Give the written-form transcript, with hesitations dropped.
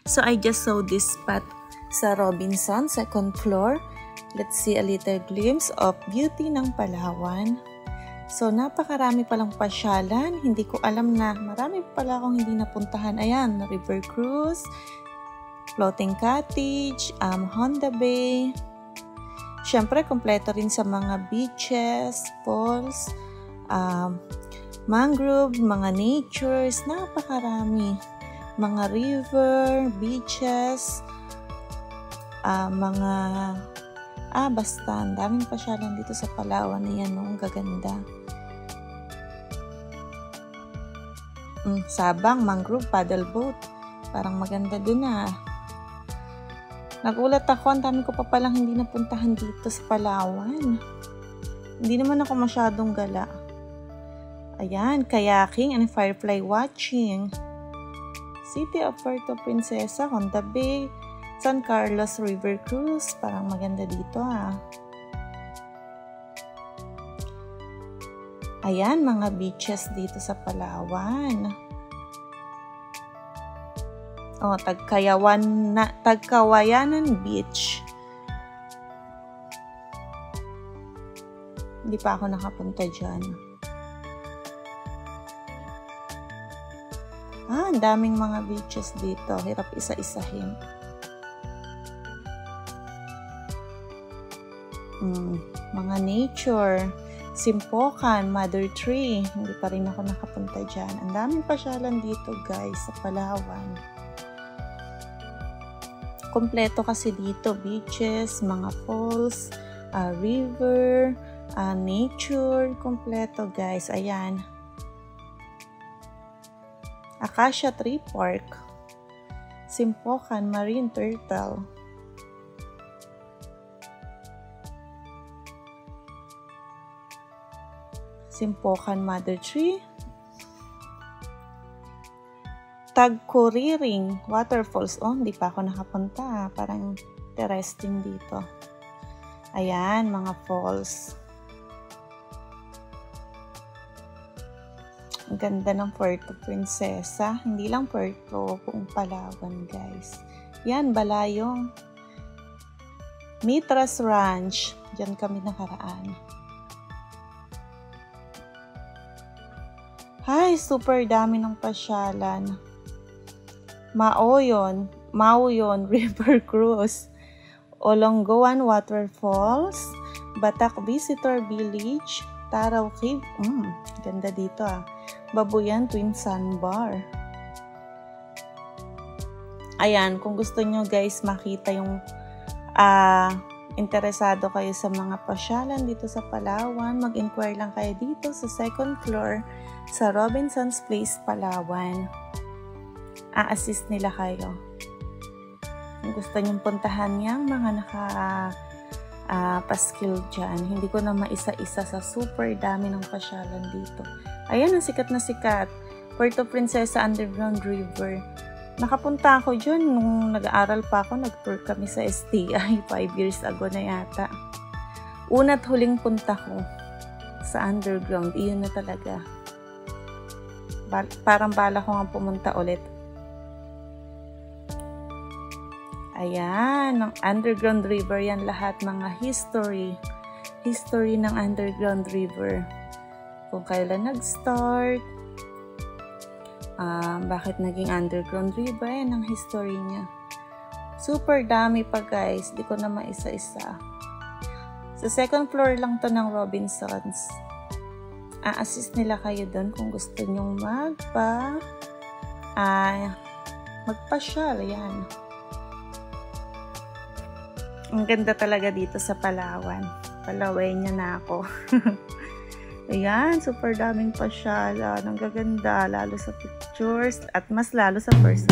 So I just saw this spot sa Robinson, second floor. Let's see a little glimpse of beauty ng Palawan. So napakarami palang pasyalan. Hindi ko alam na marami pala akong hindi napuntahan. Ayan, river cruise, floating cottage, Honda Bay. Siyempre, kompleto rin sa mga beaches, falls, mangrove, mga natures, napakarami. Mga river, beaches, basta, ang daming pasyalan dito sa Palawan. Ayan, no? Ang gaganda. Sabang, mangrove, paddle boat. Parang maganda dun Nagulat ako, ang dami ko pa palang hindi napuntahan dito sa Palawan. Hindi naman ako masyadong gala. Ayan, kayaking and firefly watching. City of Puerto Princesa, Honda Bay, San Carlos River Cruise. Parang maganda dito Ayan, mga beaches dito sa Palawan. Tagkawayanan Beach. Hindi pa ako nakapunta dyan. Ang daming mga beaches dito. Hirap isa-isahin. Mga nature. Simpokan, Mother Tree. Hindi pa rin ako nakapunta dyan. Ang daming pasyalan dito, guys, sa Palawan. Kompleto kasi dito. Beaches, mga falls, river, nature. Kompleto, guys. Ayan. Acacia Tree Park. Simpokan, Marine Turtle. Simpokan, Mother Tree. Tagkuriring Waterfalls. Hindi pa ako nakapunta. Parang interesting dito. Ayan, mga falls. Ang ganda ng Puerto Princesa. Hindi lang Puerto, buong Palawan, guys. Yan, Balayong. Mitras Ranch. Diyan kami nakaraan. Ay, super dami ng pasyalan. Maoyon River Cruise. Olongoan Waterfalls. Batak Visitor Village. Taraw Cave. Ganda dito Babuyan Twin Sandbar. Ayan, kung gusto nyo guys makita yung interesado kayo sa mga pasyalan dito sa Palawan, mag-inquire lang kayo dito sa second floor sa Robinson's Place, Palawan. A-assist nila kayo. Kung gusto nyong puntahan yung mga paskil dyan, hindi ko na maisa-isa sa super dami ng pasyalan dito. Ayan, ang sikat na sikat. Puerto Princesa Underground River. Nakapunta ako dyan nung nag-aaral pa ako. Nag-tour kami sa STI 5 years ago na yata. Una't huling punta ko sa underground. Iyon na talaga. Parang bala ko nga pumunta ulit. Ayan, ng underground river yan lahat. Mga history. History ng underground river. Kung kailan nag-start. Bakit naging underground river. Yan ang history niya. Super dami pa guys. Di ko na maisa-isa. Sa second floor lang to ng Robinsons. A-assist nila kayo doon kung gusto nyong magpasyal. Yan. Ang ganda talaga dito sa Palawan. Palaway niya na ako. Ayan, super daming pasyalan. Ang gaganda, lalo sa pictures at mas lalo sa person.